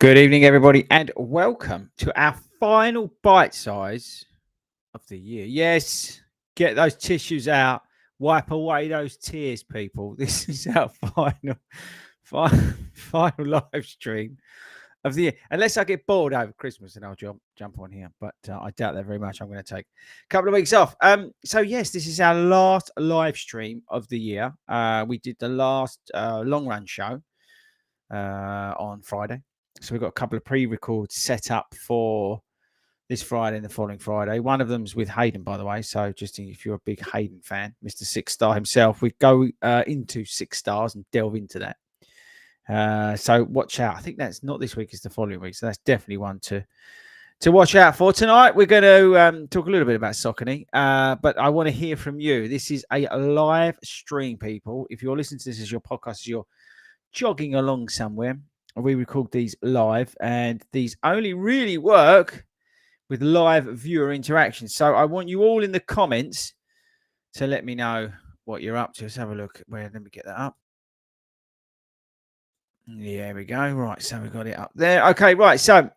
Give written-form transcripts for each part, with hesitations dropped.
Good evening, everybody, and welcome to our final bite size of the year. Yes, get those tissues out, wipe away those tears, people. This is our final live stream of the year. Unless I get bored over Christmas, and I'll jump on here, but I doubt that very much. I'm going to take a couple of weeks off. So yes, this is our last live stream of the year. We did the last long run show on Friday. So we've got a couple of pre-records set up for this Friday and the following Friday. One of them's with Hayden, by the way. So just if you're a big Hayden fan, Mr. Six Star himself, we go into 6 stars and delve into that. So watch out. I think that's not this week, it's the following week. So that's definitely one to watch out for. Tonight, we're going to talk a little bit about Saucony, but I want to hear from you. This is a live stream, people. If you're listening to this as your podcast, as you're jogging along somewhere, we record these live, and these only really work with live viewer interaction. So I want you all in the comments to let me know what you're up to. Let's have a look. Let me get that up. There we go. Right, so we've got it up there. Okay, right. So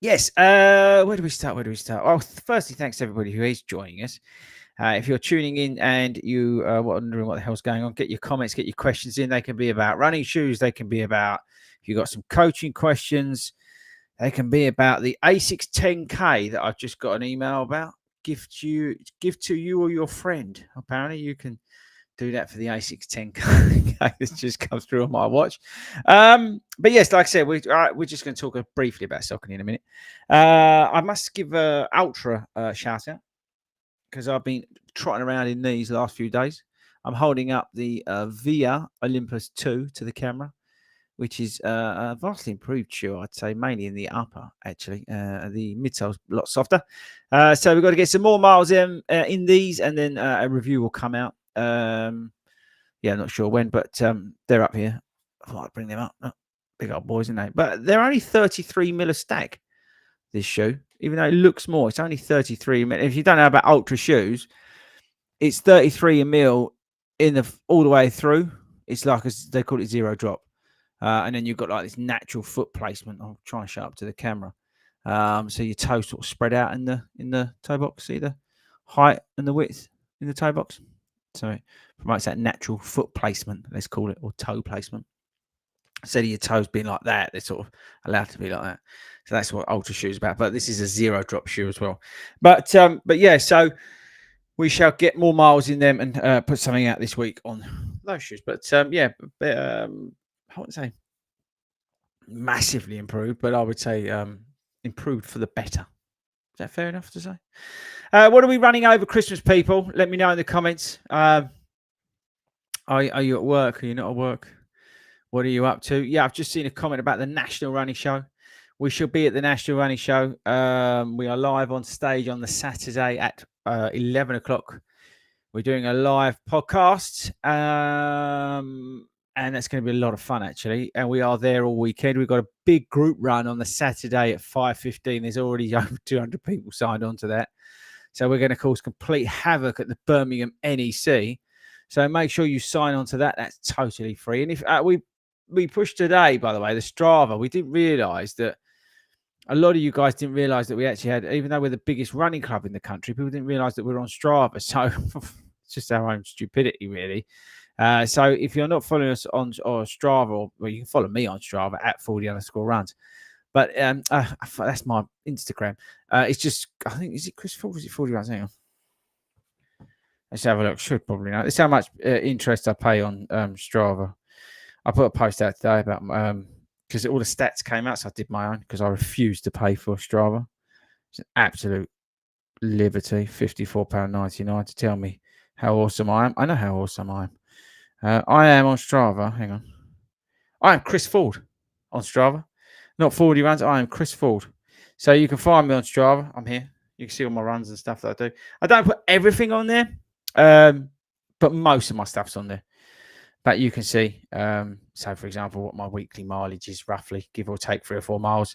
yes, where do we start? Oh, firstly, thanks to everybody who is joining us. If you're tuning in and you are wondering what the hell's going on, get your comments, get your questions in. They can be about running shoes. They can be about, if you've got some coaching questions, they can be about the ASICS 10K that I've just got an email about. Give to you or your friend. Apparently, you can do that for the ASICS 10K. This just comes through on my watch. But yes, like I said, we're just going to talk briefly about Saucony in a minute. I must give Altra a shout out, because I've been trotting around in these last few days. I'm holding up the Via Olympus 2 to the camera, which is a vastly improved shoe, I'd say, mainly in the upper, actually. The midsole's a lot softer. So we've got to get some more miles in these, and then a review will come out. Yeah, not sure when, but they're up here. I thought I'd bring them up. Oh, big old boys, aren't they? But they're only 33 mil a stack, this shoe. Even though it looks more, it's only 33 mil. If you don't know about Ultra shoes, it's 33 mil all the way through. It's like they call it zero drop, and then you've got like this natural foot placement. I'll try and show up to the camera, so your toes sort of spread out in the toe box. See the height and the width in the toe box. So it promotes that natural foot placement, let's call it, or toe placement. Instead of your toes being like that, they're sort of allowed to be like that. So that's what Ultra shoe is about. But this is a zero drop shoe as well. But yeah, so we shall get more miles in them and put something out this week on those shoes. But yeah, I wouldn't say massively improved, but I would say improved for the better. Is that fair enough to say? What are we running over Christmas, people? Let me know in the comments. Are you at work? Are you not at work? What are you up to? Yeah, I've just seen a comment about the National Running Show. We shall be at the National Running Show. We are live on stage on the Saturday at 11 o'clock. We're doing a live podcast, and that's going to be a lot of fun, actually. And we are there all weekend. We've got a big group run on the Saturday at 5:15. There's already over 200 people signed on to that. So we're going to cause complete havoc at the Birmingham NEC. So make sure you sign on to that. That's totally free. And if we pushed today, by the way, the Strava, we didn't realise that a lot of you guys didn't realise that we actually had, even though we're the biggest running club in the country, people didn't realise that we're on Strava. So it's just our own stupidity, really. So if you're not following us on Strava, well, you can follow me on Strava at @FORDY_runs. But that's my Instagram. It's just, I think, is it Chris Ford? Is it 40 runs? Hang on. Let's have a look. Should probably know. This is how much interest I pay on Strava. I put a post out today about because all the stats came out, so I did my own because I refused to pay for Strava. It's an absolute liberty, £54.99 to tell me how awesome I am. I know how awesome I am. I am on Strava. Hang on. I am Chris Ford on Strava. Not 40 runs. I am Chris Ford. So you can find me on Strava. I'm here. You can see all my runs and stuff that I do. I don't put everything on there, but most of my stuff's on there. But you can see, so for example, what my weekly mileage is roughly, give or take 3 or 4 miles.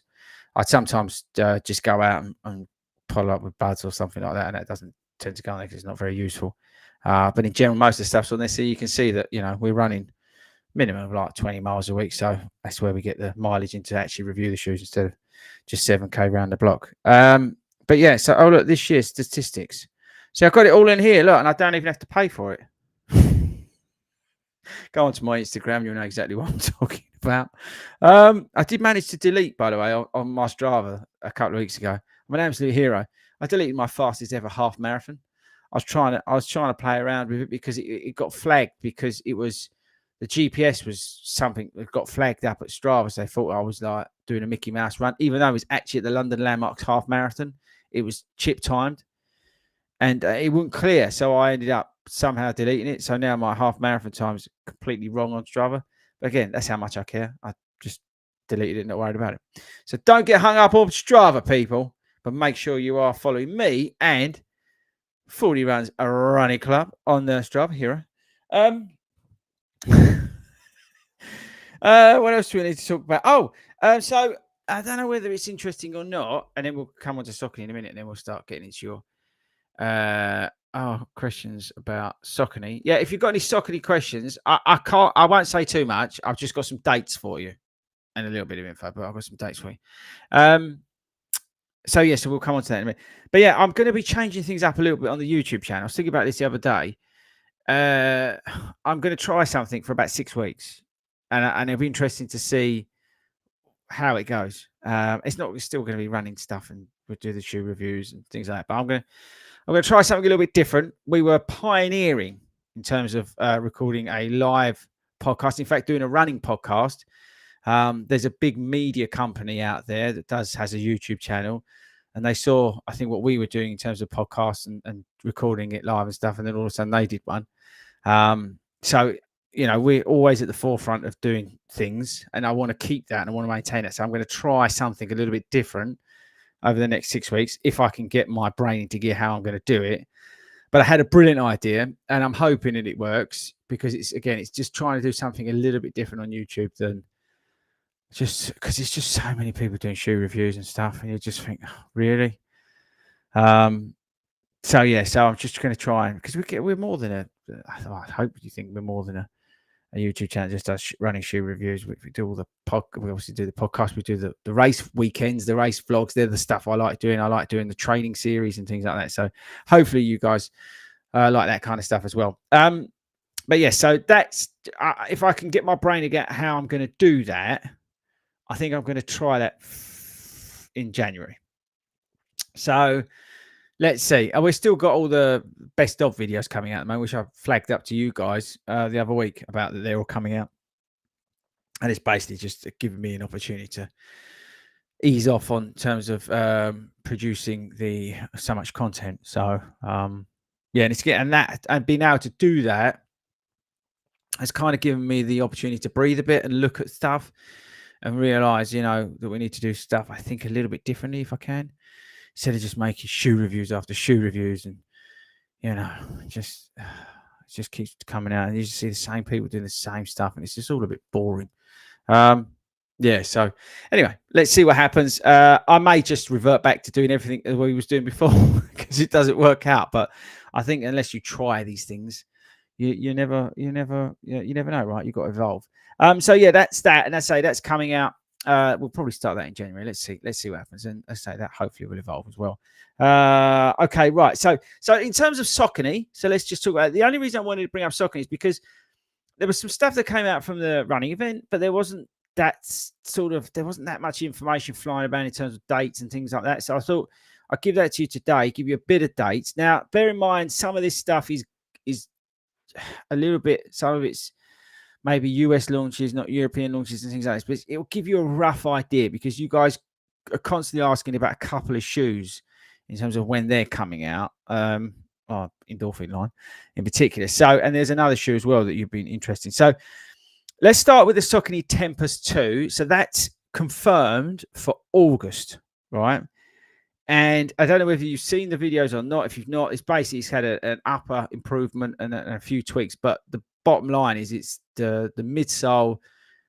I'd sometimes just go out and pull up with buds or something like that, and that doesn't tend to go on there because it's not very useful. But in general, most of the stuff's on there, so you can see that, you know, we're running minimum of like 20 miles a week. So that's where we get the mileage in to actually review the shoes instead of just 7K round the block. But yeah, so oh look, this year's statistics. So I've got it all in here, look, and I don't even have to pay for it. Go onto my Instagram, you'll know exactly what I'm talking about. I did manage to delete, by the way, on my Strava a couple of weeks ago. I'm an absolute hero. I deleted my fastest ever half marathon. I was trying to play around with it because it got flagged because it was the GPS was something that got flagged up at Strava. So they thought I was like doing a Mickey Mouse run, even though it was actually at the London Landmarks half marathon. It was chip timed and it wouldn't clear. So I ended up somehow deleting it. So now my half marathon time is completely wrong on Strava. But again, that's how much I care. I just deleted it, not worried about it. So don't get hung up on Strava, people, but make sure you are following me and FORDY runs a running club on the Strava hero. What else do we need to talk about? So I don't know whether it's interesting or not, and then we'll come on to Saucony in a minute, and then we'll start getting into your questions about Saucony. Yeah, if you've got any Saucony questions, I won't say too much. I've just got some dates for you and a little bit of info, but I've got some dates for you. So yeah, so we'll come on to that in a minute. But yeah, I'm going to be changing things up a little bit on the YouTube channel. I was thinking about this the other day. I'm going to try something for about 6 weeks, and it'll be interesting to see how it goes. It's still going to be running stuff, and we'll do the shoe reviews and things like that. But I'm going to try something a little bit different. We were pioneering in terms of recording a live podcast. In fact, doing a running podcast. There's a big media company out there that has a YouTube channel, and they saw, I think, what we were doing in terms of podcasts and recording it live and stuff, and then all of a sudden they did one. So, you know, we're always at the forefront of doing things, and I want to keep that and I want to maintain it. So I'm going to try something a little bit different over the next 6 weeks if I can get my brain into gear how I'm going to do it. But I had a brilliant idea, and I'm hoping that it works because it's just trying to do something a little bit different on YouTube than just because it's just so many people doing shoe reviews and stuff, and you just think, oh, really? So yeah, so I'm just going to try because we're more than I hope you think we're more than a YouTube channel just does running shoe reviews. We do all the we obviously do the podcast. We do the race weekends, the race vlogs. They're the stuff I like doing. I like doing the training series and things like that. So hopefully you guys like that kind of stuff as well. But yeah, so that's if I can get my brain to get how I'm going to do that, I think I'm going to try that in January. So let's see. We've still got all the best of videos coming out at the moment, which I flagged up to you guys the other week about that they're all coming out. And it's basically just giving me an opportunity to ease off on terms of producing so much content. So yeah, and it's getting that and being able to do that has kind of given me the opportunity to breathe a bit and look at stuff and realize, you know, that we need to do stuff, I think, a little bit differently if I can, instead of just making shoe reviews after shoe reviews. And, you know, it just keeps coming out and you just see the same people doing the same stuff and it's just all a bit boring. Yeah, so anyway, let's see what happens. I may just revert back to doing everything that we was doing before because it doesn't work out. But I think unless you try these things, you never know, right? You've got to evolve. So yeah, that's that, and I say that's coming out. We'll probably start that in January. Let's see what happens, and I say that hopefully will evolve as well. Okay, right. So in terms of Saucony, so let's just talk about it. The only reason I wanted to bring up Saucony is because there was some stuff that came out from the running event, but there wasn't that much information flying about in terms of dates and things like that. So I thought I'd give that to you today, give you a bit of dates. Now, bear in mind, some of this stuff is a little bit, some of it's maybe US launches, not European launches and things like this, but it will give you a rough idea because you guys are constantly asking about a couple of shoes in terms of when they're coming out, Endorphin line in particular. So, and there's another shoe as well that you've been interested in. So let's start with the Saucony Tempest 2. So that's confirmed for August, right? And I don't know whether you've seen the videos or not. If you've not, it's had an upper improvement and a few tweaks. But the bottom line is it's the midsole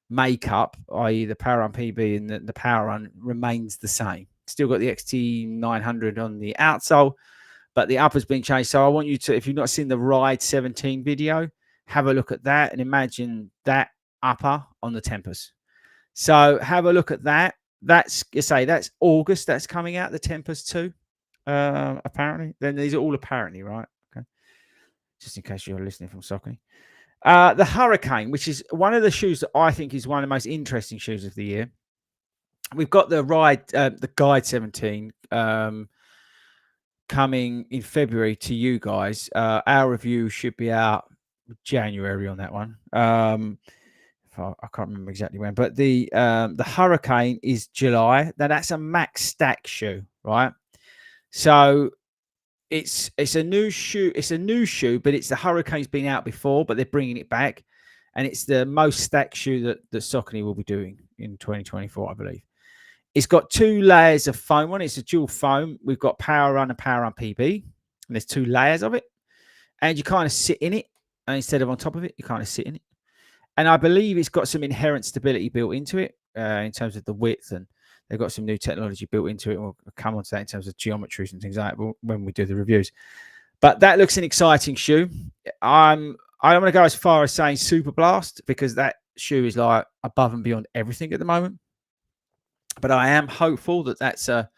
makeup, i.e. the Power Run PB and the Power Run remains the same. Still got the XT900 on the outsole, but the upper's been changed. So I want you to, if you've not seen the Ride 17 video, have a look at that and imagine that upper on the tempers. So have a look at that. That's August. That's coming out, the tempers too. Apparently. Then these are all apparently, right? Okay. Just in case you're listening from Saucony. The Hurricane, which is one of the shoes that I think is one of the most interesting shoes of the year. We've got the Guide 17 coming in February to you guys. Our review should be out January on that one. I can't remember exactly when, but the Hurricane is July. Now that's a max stack shoe, right? So it's a new shoe. It's a new shoe, but the Hurricane's been out before, but they're bringing it back, and it's the most stacked shoe that Saucony will be doing in 2024, I believe. It's got 2 layers of foam on it. It's a dual foam. We've got Power Run and Power Run PB, and there's 2 layers of it, and you kind of sit in it, and instead of on top of it, you kind of sit in it. And I believe it's got some inherent stability built into it in terms of the width, and they've got some new technology built into it. We'll come on to that in terms of geometries and things like that when we do the reviews. But that looks an exciting shoe. I don't want to go as far as saying Super Blast, because that shoe is like above and beyond everything at the moment. But I am hopeful that that's a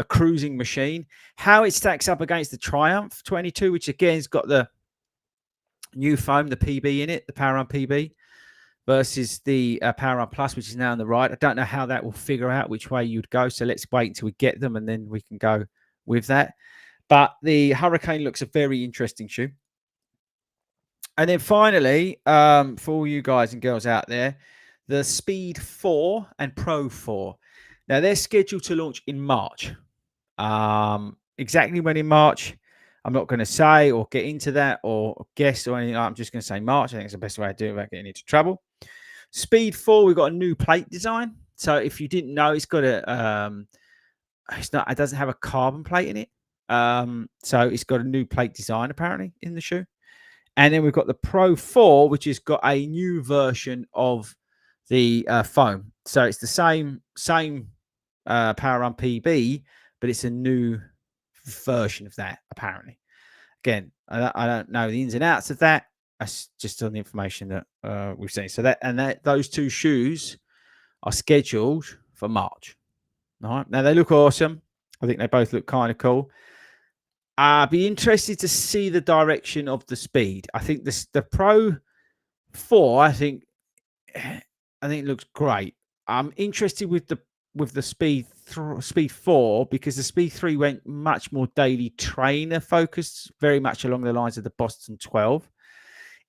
cruising machine. How it stacks up against the Triumph 22, which again has got the new foam, the PB in it, the Power Run PB, versus the Power Run Plus, which is now on the right. I don't know how that will figure out which way you'd go. So let's wait until we get them, and then we can go with that. But the Hurricane looks a very interesting shoe. And then finally, for all you guys and girls out there, the Speed 4 and Pro 4. Now, they're scheduled to launch in March. Exactly when in March, I'm not going to say or get into that or guess or anything. I'm just going to say March. I think it's the best way to do it without getting into trouble. Speed 4, we've got a new plate design. So if you didn't know, it's got it doesn't have a carbon plate in it. So it's got a new plate design apparently in the shoe. And then we've got the Pro 4, which has got a new version of the foam. So it's the same Power Run PB, but it's a new version of that apparently. Again, I don't know the ins and outs of that. That's just on the information that we've seen. So those 2 shoes are scheduled for March. All right. Now they look awesome. I think they both look kind of cool. I'd be interested to see the direction of the Speed. I think the Pro 4, I think it looks great. I'm interested with the Speed 4, because the Speed 3 went much more daily trainer focused, very much along the lines of the Boston 12.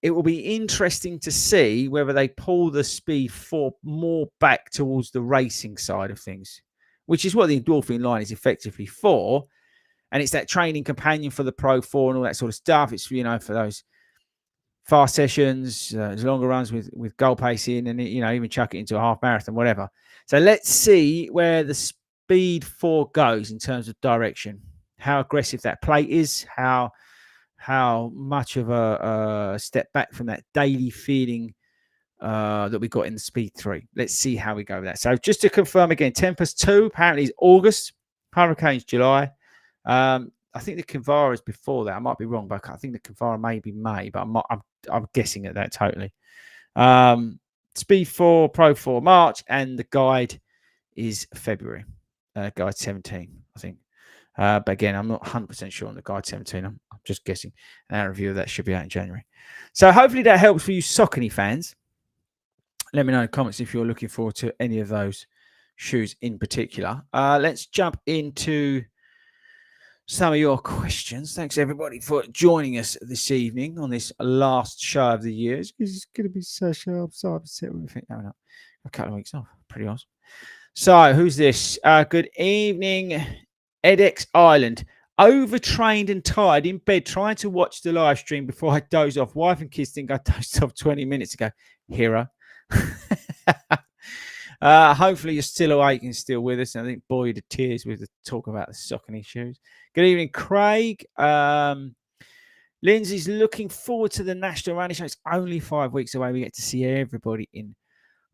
It will be interesting to see whether they pull the Speed 4 more back towards the racing side of things, which is what the Endorphin line is effectively for. And it's that training companion for the Pro 4 and all that sort of stuff. It's, for those fast sessions, longer runs with goal pacing, and, even chuck it into a half marathon, whatever. So let's see where the Speed 4 goes in terms of direction, how aggressive that plate is, how much of a step back from that daily feeling that we got in the Speed 3. Let's see how we go with that. So just to confirm again, Tempest 2 apparently is August, Hurricane's July. I think the Kinvara is before that. I might be wrong, but I think the Kinvara may be May, but I'm guessing at that totally. Speed 4, Pro 4 March, and the Guide is February. Guide 17, I think. But again, I'm not 100% sure on the Guide 17. I'm just guessing. And our review of that should be out in January. So hopefully that helps for you Saucony fans. Let me know in the comments if you're looking forward to any of those shoes in particular. Let's jump into some of your questions. Thanks everybody for joining us this evening on this last show of the year. It's going to be so sharp. So upset when we think, a couple of weeks off. Pretty awesome. So who's this? Good evening, edX Island. Overtrained and tired in bed trying to watch the live stream before I doze off. Wife and kids think I dozed off 20 minutes ago. Hero. Hopefully you're still awake and still with us. And I think bore you to tears with the talk about the Saucony shoes. Good evening, Craig. Lindsay's looking forward to the National Running Show. It's only 5 weeks away. We get to see everybody in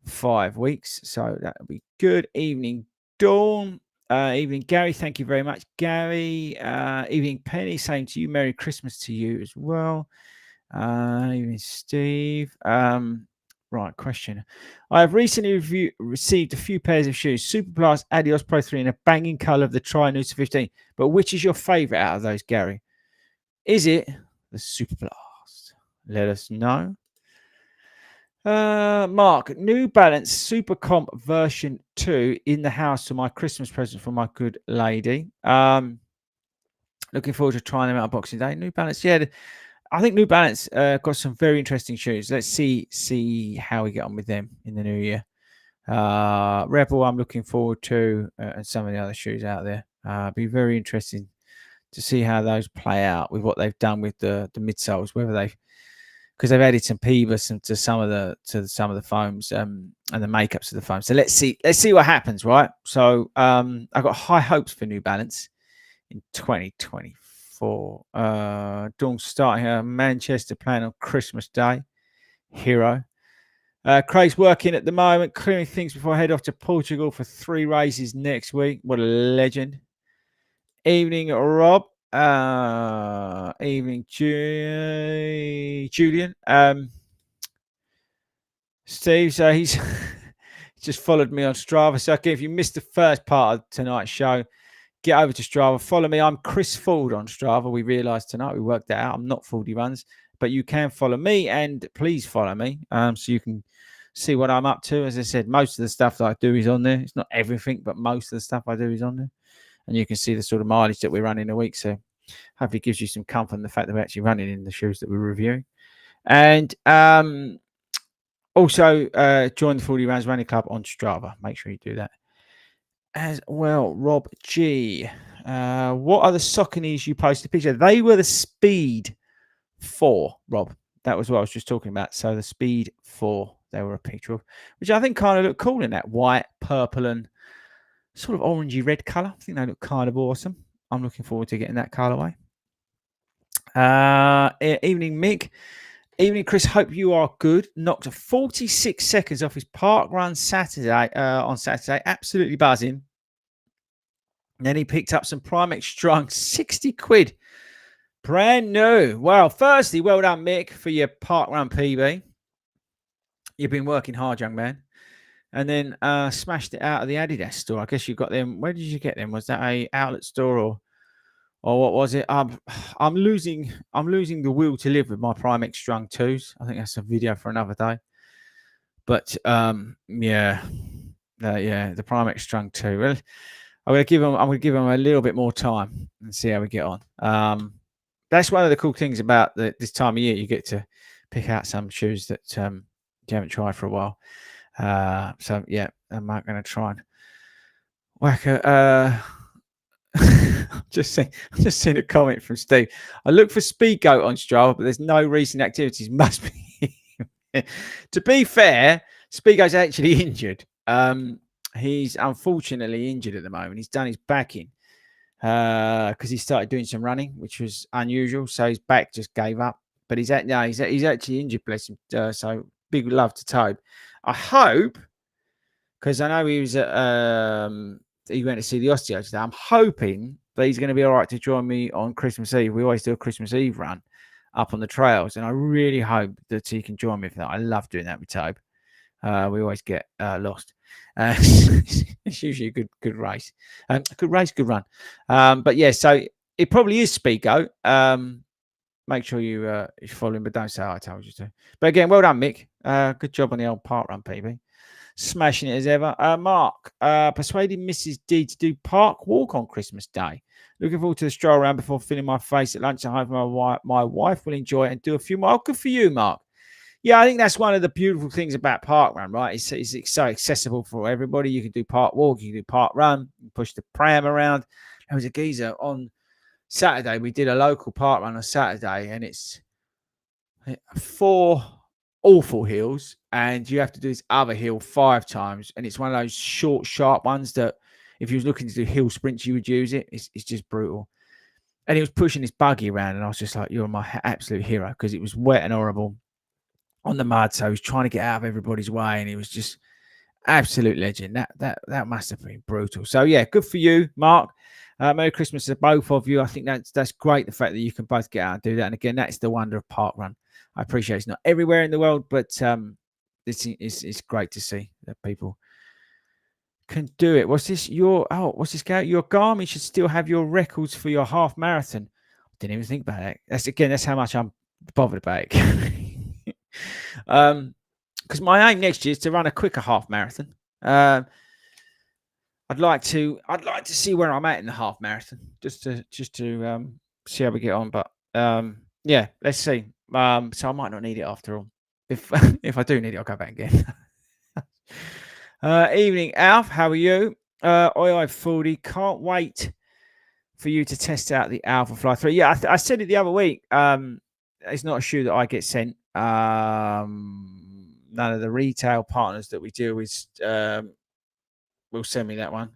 5 weeks. So that'll be good. Evening, Dawn. Evening, Gary. Thank you very much, Gary. Evening, Penny. Same to you. Merry Christmas to you as well. Evening, Steve. Right, question. I have recently received a few pairs of shoes, Superblast, Adios Pro 3 in a banging colour of the Tri-Nusa 15. But which is your favourite out of those, Gary? Is it the Superblast? Let us know. Mark, New Balance Super Comp version 2 in the house for my Christmas present for my good lady. Looking forward to trying them out on Boxing Day. New Balance, yeah. I think New Balance got some very interesting shoes. Let's see how we get on with them in the new year. Rebel, I'm looking forward to, and some of the other shoes out there. Be very interesting to see how those play out with what they've done with the midsoles, whether because they've added some Peebus to some of the foams and the makeups of the foam. So let's see what happens, right? So I've got high hopes for New Balance in 2024. Dawn starting her Manchester plan on Christmas Day. Hero. Craig's working at the moment, clearing things before I head off to Portugal for 3 races next week. What a legend. Evening, Rob. Evening, Julian. Steve, so he's just followed me on Strava. So again, if you missed the first part of tonight's show, get over to Strava. Follow me. I'm Chris Ford on Strava. We realised tonight, we worked that out. I'm not FORDY Runs, but you can follow me, and please follow me so you can see what I'm up to. As I said, most of the stuff that I do is on there. It's not everything, but most of the stuff I do is on there. And you can see the sort of mileage that we're running a week. So hopefully it gives you some comfort in the fact that we're actually running in the shoes that we're reviewing. And also join the 40 Rounds Running Club on Strava. Make sure you do that. As well, Rob G. What are the Sauconys you posted a picture? They were the Speed 4, Rob. That was what I was just talking about. So the Speed 4, they were a picture of, which I think kind of looked cool in that white, purple, and sort of orangey red colour. I think they look kind of awesome. I'm looking forward to getting that colourway. Evening, Mick. Evening, Chris. Hope you are good. Knocked 46 seconds off his park run Saturday. On Saturday, absolutely buzzing. And then he picked up some Primex Strung, 60 quid, brand new. Well, firstly, well done, Mick, for your park run PB. You've been working hard, young man. And then smashed it out of the Adidas store. I guess you got them. Where did you get them? Was that a outlet store or what was it? I'm losing the will to live with my Primex Strung 2s. I think that's a video for another day. But yeah, the Primex Strung 2. Well, I'm gonna give them a little bit more time and see how we get on. That's one of the cool things about this time of year. You get to pick out some shoes that you haven't tried for a while. So yeah, I'm going to try and whack a. I'm just seeing a comment from Steve. I look for Speed Goat on Strava, but there's no recent activities. Must be. To be fair, Speed Goat's actually injured. He's unfortunately injured at the moment. He's done his back in because he started doing some running, which was unusual. So his back just gave up. But he's actually injured, bless him. So big love to Tobe. I hope, because I know he was he went to see the osteo today. I'm hoping that he's going to be all right to join me on Christmas Eve. We always do a Christmas Eve run up on the trails, and I really hope that he can join me for that. I love doing that with Tobe. We always get lost. It's usually a good race. Good run. But yeah, so it probably is Speed Goat. Make sure you follow him, but don't say I told you to. But again, well done, Mick. Good job on the old park run, PB. Smashing it as ever. Mark, persuading Mrs. D to do park walk on Christmas Day. Looking forward to the stroll around before filling my face at lunch. I hope my wife will enjoy it and do a few more. Oh, good for you, Mark. Yeah, I think that's one of the beautiful things about park run, right? It's so accessible for everybody. You can do park walk, you can do park run, you can push the pram around. There was a geezer on Saturday. We did a local park run on Saturday, and it's 4 awful hills, and you have to do this other hill 5 times, and it's one of those short, sharp ones that if you was looking to do hill sprints, you would use it. It's just brutal. And he was pushing his buggy around, and I was just like, you're my absolute hero, because it was wet and horrible on the mud, so he was trying to get out of everybody's way, and he was just absolute legend. That must have been brutal. So yeah, good for you, Mark. Merry Christmas to both of you. I think that's great, the fact that you can both get out and do that. And again, that's the wonder of park run. I appreciate it's not everywhere in the world, but it's great to see that people can do it. What's this? What's this? Your Garmin should still have your records for your half marathon. Didn't even think about it. That's how much I'm bothered about it. Because my aim next year is to run a quicker half marathon. I'd like to see where I'm at in the half marathon, just to see how we get on. But yeah, let's see. So I might not need it after all. If if I do need it, I'll go back again. Evening, Alf. How are you? Oi, 40. Can't wait for you to test out the Alpha Fly 3. Yeah, I said it the other week. It's not a shoe that I get sent. None of the retail partners that we deal with will send me that one.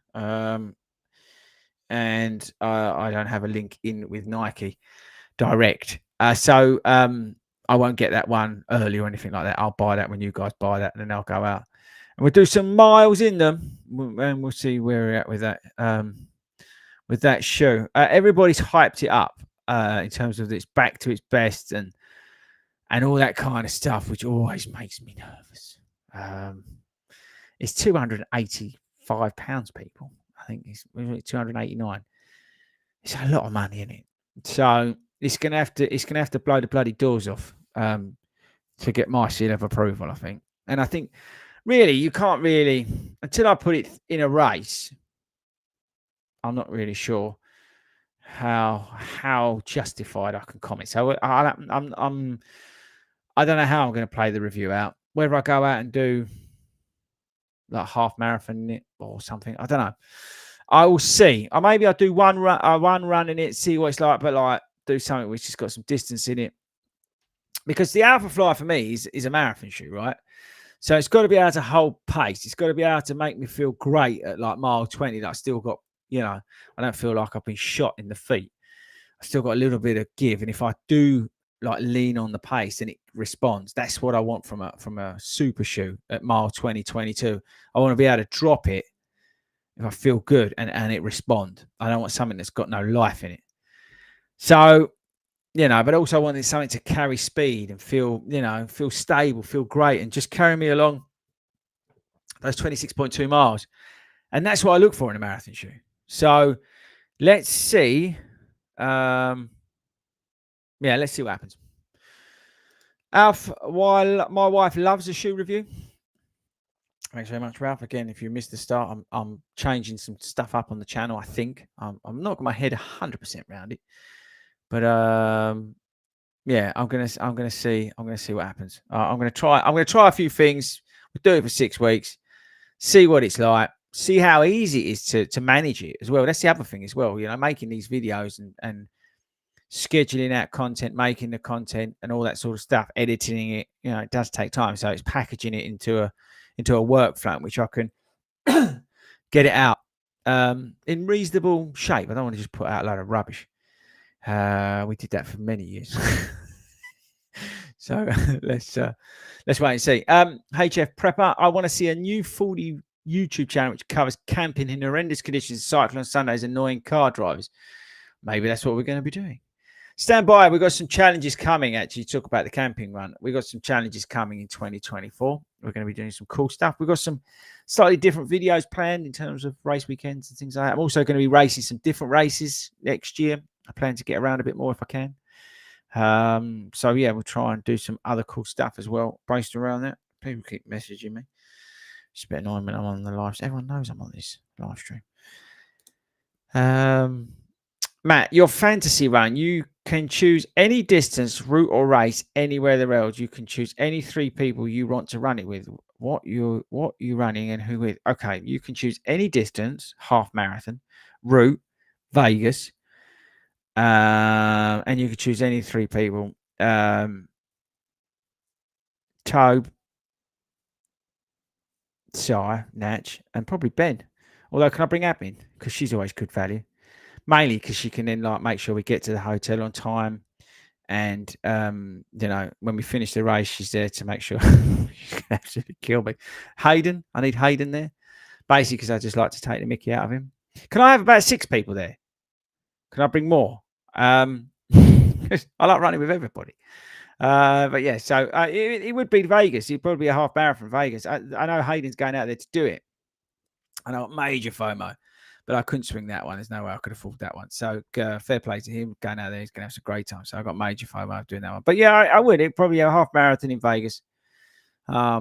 And I don't have a link in with Nike direct. So I won't get that one early or anything like that. I'll buy that when you guys buy that, and then I'll go out and we'll do some miles in them, and we'll see where we're at with that. With that shoe, everybody's hyped it up in terms of it's back to its best and all that kind of stuff, which always makes me nervous. It's £285, people. I think it's 289. It's a lot of money in it, so it's gonna have to blow the bloody doors off to get my seal of approval, I think. And I think really you can't really, until I put it in a race, I'm not really sure how justified I can comment. So I don't know how I'm going to play the review out. Whether I go out and do like half marathon in it or something, I don't know. I will see. Or maybe I'll do one run in it, see what it's like, but like do something which has got some distance in it. Because the Alpha Fly for me is a marathon shoe, right? So it's got to be able to hold pace. It's got to be able to make me feel great at like mile 20. That I still got, I don't feel like I've been shot in the feet. I still got a little bit of give. And if I do like lean on the pace and it responds, that's what I want from a super shoe at mile 20, 22. I want to be able to drop it if I feel good and it respond. I don't want something that's got no life in it. So, but also I wanted something to carry speed and feel stable, feel great, and just carry me along those 26.2 miles. And that's what I look for in a marathon shoe. So let's see. Let's see what happens. Alf, while my wife loves a shoe review. Thanks very much, Ralph. Again, if you missed the start, I'm changing some stuff up on the channel. I think I'm not got my head 100% around it, but I'm gonna see what happens. I'm gonna try a few things. We'll do it for 6 weeks, see what it's like, see how easy it is to manage it as well. That's the other thing as well. Making these videos and scheduling out content, making the content, and all that sort of stuff, editing it. It does take time. So it's packaging it into a workflow in which I can get it out in reasonable shape. I don't want to just put out a load of rubbish. We did that for many years. So let's wait and see. HF Prepper, I want to see a new FORDY YouTube channel which covers camping in horrendous conditions, cycling on Sundays, annoying car drivers. Maybe that's what we're going to be doing. Stand by. We've got some challenges coming. Actually, talk about the camping run. We've got some challenges coming in 2024. We're going to be doing some cool stuff. We've got some slightly different videos planned in terms of race weekends and things like that. I'm also going to be racing some different races next year. I plan to get around a bit more if I can. So yeah, we'll try and do some other cool stuff as well based around that. People keep messaging me. It's a bit annoying when I'm on the live. Everyone knows I'm on this live stream. Matt, your fantasy run, you can choose any distance, route, or race anywhere in the world. You can choose any 3 people you want to run it with. What you running and who with? Okay, you can choose any distance, half marathon, route, Vegas, and you can choose any 3 people. Tobe, Sire, Natch, and probably Ben. Although, can I bring Ab in? Because she's always good value. Mainly because she can then make sure we get to the hotel on time, and when we finish the race, she's there to make sure she can absolutely kill me. Hayden, I need Hayden there, basically because I just like to take the mickey out of him. Can I have about 6 people there? Can I bring more? I like running with everybody. But yeah, so it would be Vegas. It'd probably be a half marathon Vegas. I know Hayden's going out there to do it. I know major FOMO, but I couldn't swing that one. There's no way I could afford that one. So fair play to him going out there. He's going to have some great time. So I got major FOMO of doing that one. But yeah, I would. It'd probably a half marathon in Vegas. Yeah,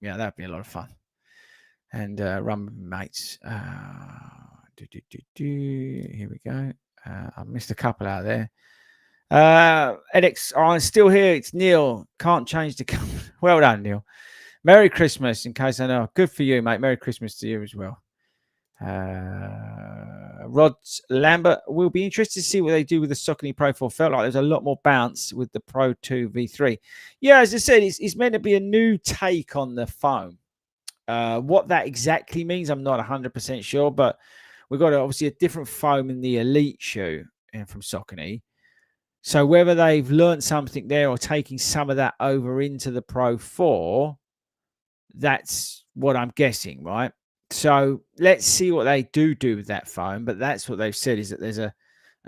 that'd be a lot of fun. And run with mates. Here we go. I missed a couple out there. Edix, I'm still here. It's Neil. Can't change the color. Well done, Neil. Merry Christmas, in case I know. Good for you, mate. Merry Christmas to you as well. Rod Lambert will be interested to see what they do with the Saucony Pro 4. Felt like there's a lot more bounce with the Pro 2 V3. Yeah, as I said, it's meant to be a new take on the foam. What that exactly means, I'm not 100% sure, but we've got obviously a different foam in the Elite shoe from Saucony. So whether they've learned something there or taking some of that over into the Pro 4, that's what I'm guessing, right? So let's see what they do with that foam. But that's what they've said, is that there's a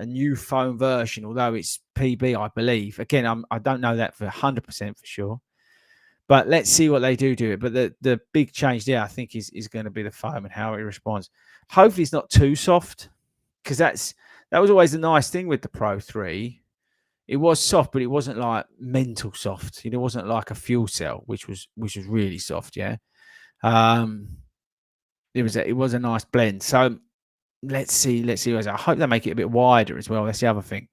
new foam version, although it's PB, I believe. Again, I don't know that for 100% for sure. But let's see what they do it. But the big change there, I think, is going to be the foam and how it responds. Hopefully it's not too soft, because that was always the nice thing with the Pro 3. It was soft, but it wasn't like mental soft. It wasn't like a fuel cell, which was really soft. Yeah, it was a nice blend. So let's see. I hope they make it a bit wider as well. That's the other thing.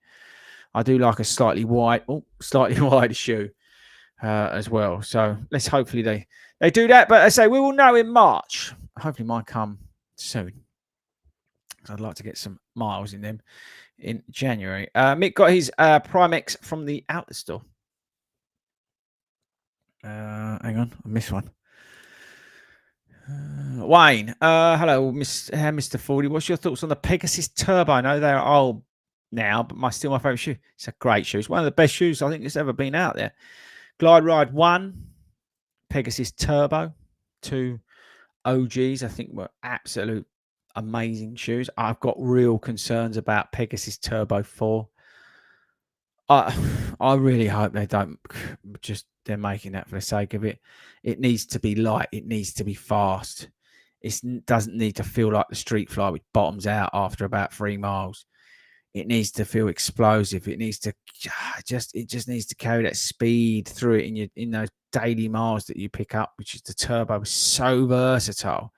I do like a slightly wider shoe as well. So let's hopefully they do that. But I say we will know in March. Hopefully mine come soon. I'd like to get some miles in them in January. Mick got his Prime X from the outlet store. Hang on, I missed one. Wayne, hello, Mr. FORDY. What's your thoughts on the Pegasus Turbo? I know they're old now, but still my favourite shoe. It's a great shoe. It's one of the best shoes I think that's ever been out there. Glide Ride 1, Pegasus Turbo, 2 OGs, I think were absolute amazing shoes. I've got real concerns about Pegasus Turbo 4. I really hope they don't they're making that for the sake of it. It needs to be light. It needs to be fast. It doesn't need to feel like the Street Fly, which bottoms out after about 3 miles. It needs to feel explosive. It needs to just needs to carry that speed through it in those daily miles that you pick up, which is the Turbo. It was so versatile.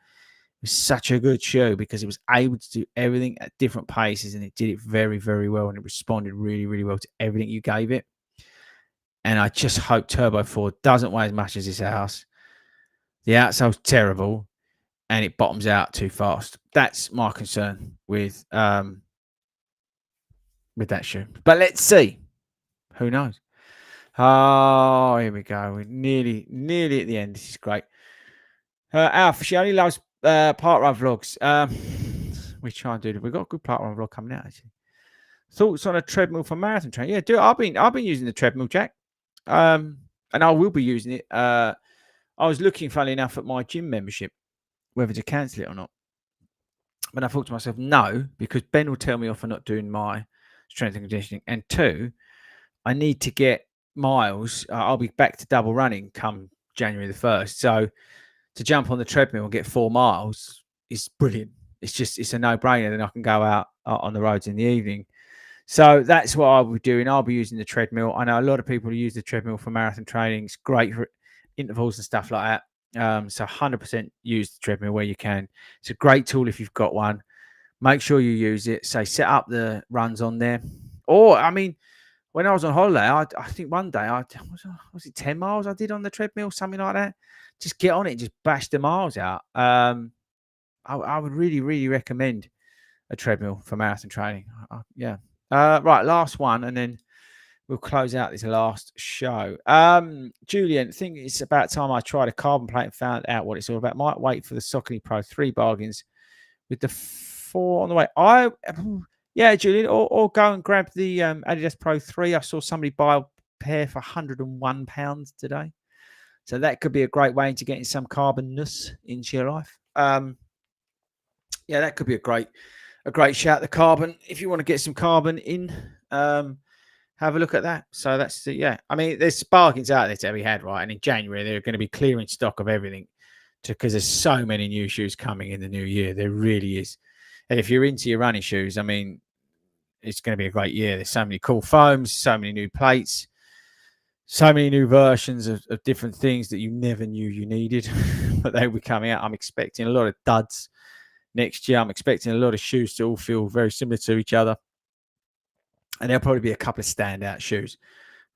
It was such a good show because it was able to do everything at different paces, and it did it very, very well, and it responded really, really well to everything you gave it. And I just hope Turbo 4 doesn't weigh as much as this house. The outsole's terrible, and it bottoms out too fast. That's my concern with that shoe. But let's see. Who knows? Oh, here we go. We're nearly at the end. This is great. Alf, she only loves parkrun vlogs. We try and do it. We've got a good parkrun vlog coming out, actually. Thoughts on a treadmill for marathon training? Yeah, I've been using the treadmill, Jack. And I will be using it. I was looking, funnily enough, at my gym membership, whether to cancel it or not. But I thought to myself, no, because Ben will tell me off for not doing my strength and conditioning. And 2, I need to get miles. I'll be back to double running come January the 1st. So to jump on the treadmill and get 4 miles is brilliant. It's a no-brainer. Then I can go out on the roads in the evening. So that's what I'll be doing. I'll be using the treadmill. I know a lot of people use the treadmill for marathon training. It's great for intervals and stuff like that. So 100% use the treadmill where you can. It's a great tool if you've got one. Make sure you use it. So set up the runs on there. Or, I mean, when I was on holiday, I think one day, was it 10 miles I did on the treadmill, something like that? Just get on it and just bash the miles out. I would really, really recommend a treadmill for marathon training. Yeah. Right, last one, and then we'll close out this last show. Julian, I think it's about time I tried a carbon plate and found out what it's all about. Might wait for the Saucony Pro 3 bargains with the 4 on the way. Yeah, Julian, or go and grab the Adidas Pro 3. I saw somebody buy a pair for £101 today. So that could be a great way into getting some carbonness into your life. Yeah, that could be a great shout, the carbon. If you want to get some carbon in, have a look at that. So that's the, yeah. I mean, there's bargains out there to be had, right? And in January, they're going to be clearing stock of everything because there's so many new shoes coming in the new year. There really is. And if you're into your running shoes, I mean, it's going to be a great year. There's so many cool foams, so many new plates, so many new versions of different things that you never knew you needed, but they will be coming out. I'm expecting a lot of duds next year. I'm expecting a lot of shoes to all feel very similar to each other. And there'll probably be a couple of standout shoes.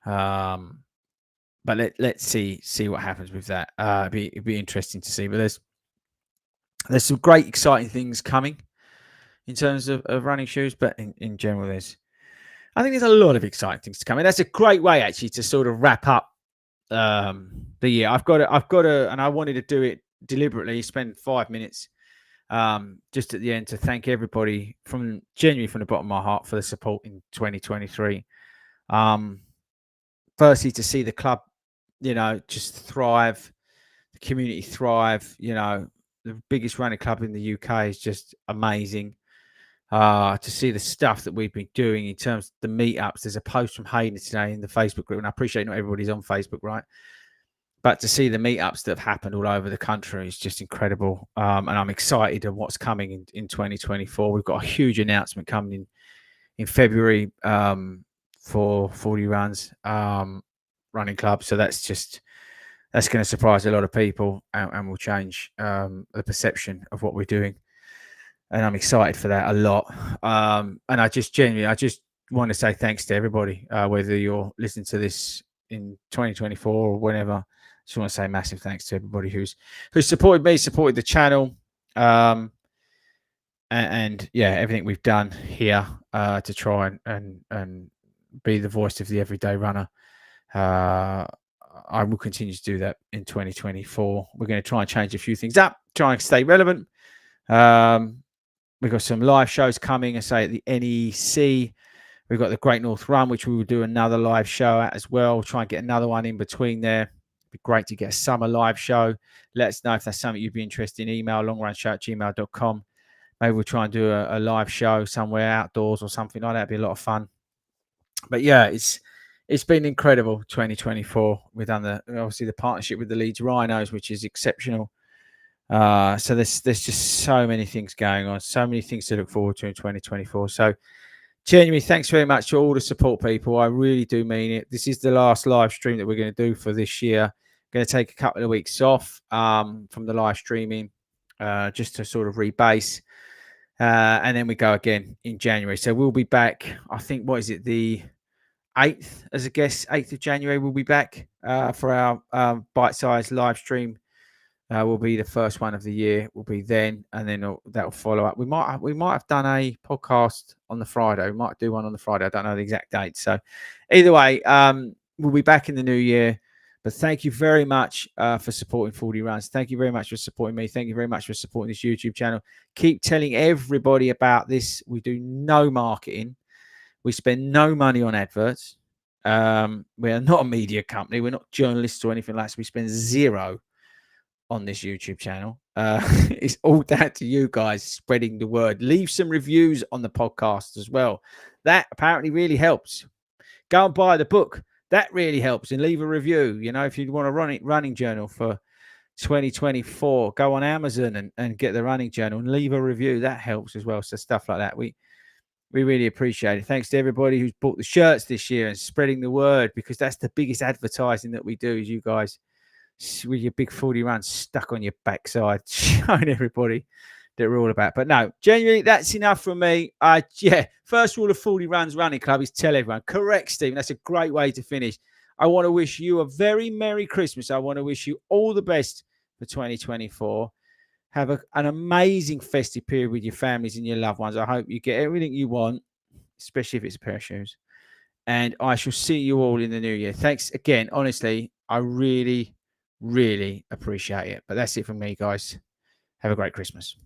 But let's see what happens with that. It'd be interesting to see. But there's some great, exciting things coming in terms of running shoes. But in general, I think there's a lot of exciting things to come. And that's a great way actually to sort of wrap up the year. I've got to, and I wanted to do it deliberately. Spend 5 minutes just at the end to thank everybody genuinely from the bottom of my heart for the support in 2023. Firstly, to see the club, just thrive, the community thrive. The biggest running club in the UK is just amazing. To see the stuff that we've been doing in terms of the meetups. There's a post from Hayden today in the Facebook group, and I appreciate not everybody's on Facebook, right? But to see the meetups that have happened all over the country is just incredible. And I'm excited of what's coming in 2024. We've got a huge announcement coming in February for 40 Runs running club. So that's going to surprise a lot of people and will change the perception of what we're doing. And I'm excited for that a lot. And I just want to say thanks to everybody, whether you're listening to this in 2024 or whenever. I just want to say massive thanks to everybody who's supported me, supported the channel, and yeah, everything we've done here to try and be the voice of the everyday runner. I will continue to do that in 2024. We're going to try and change a few things up, try and stay relevant. We've got some live shows coming, I say, at the NEC. We've got the Great North Run, which we will do another live show at as well. Try and get another one in between there. It'd be great to get a summer live show. Let us know if that's something you'd be interested in. Email longrunshow@gmail.com. Maybe we'll try and do a live show somewhere outdoors or something like that. It'd be a lot of fun. But yeah, it's been incredible 2024. We've done obviously the partnership with the Leeds Rhinos, which is exceptional. So there's just so many things going on, so many things to look forward to in 2024. So genuinely, thanks very much to all the support people. I really do mean it. This is the last live stream that we're going to do for this year. Going to take a couple of weeks off from the live streaming just to sort of rebase. And then we go again in January. So we'll be back, I think, what is it, the 8th as a guest, 8th of January, we'll be back for our bite-sized live stream. Will be the first one of the year. Will be then, and then that'll follow up. We might have done a podcast on the Friday. We might do one on the Friday. I don't know the exact date. So either way, we'll be back in the new year. But thank you very much for supporting 40 Runs. Thank you very much for supporting me. Thank you very much for supporting this YouTube channel. Keep telling everybody about this. We do no marketing. We spend no money on adverts. We are not a media company. We're not journalists or anything like that. So we spend zero on this YouTube channel. It's all down to you guys spreading the word. Leave some reviews on the podcast as well. That apparently really helps. Go and buy the book. That really helps. And leave a review. If you want a running journal for 2024, go on Amazon and get the running journal and leave a review. That helps as well. So stuff like that. We really appreciate it. Thanks to everybody who's bought the shirts this year and spreading the word, because that's the biggest advertising that we do, is you guys with your big 40 runs stuck on your backside, showing everybody that we're all about. But no, genuinely, that's enough from me. First rule of 40 Runs Running Club is tell everyone. Correct, Stephen. That's a great way to finish. I want to wish you a very Merry Christmas. I want to wish you all the best for 2024. Have an amazing festive period with your families and your loved ones. I hope you get everything you want, especially if it's a pair of shoes. And I shall see you all in the new year. Thanks again. Honestly, I really, really appreciate it. But that's it from me, guys. Have a great Christmas.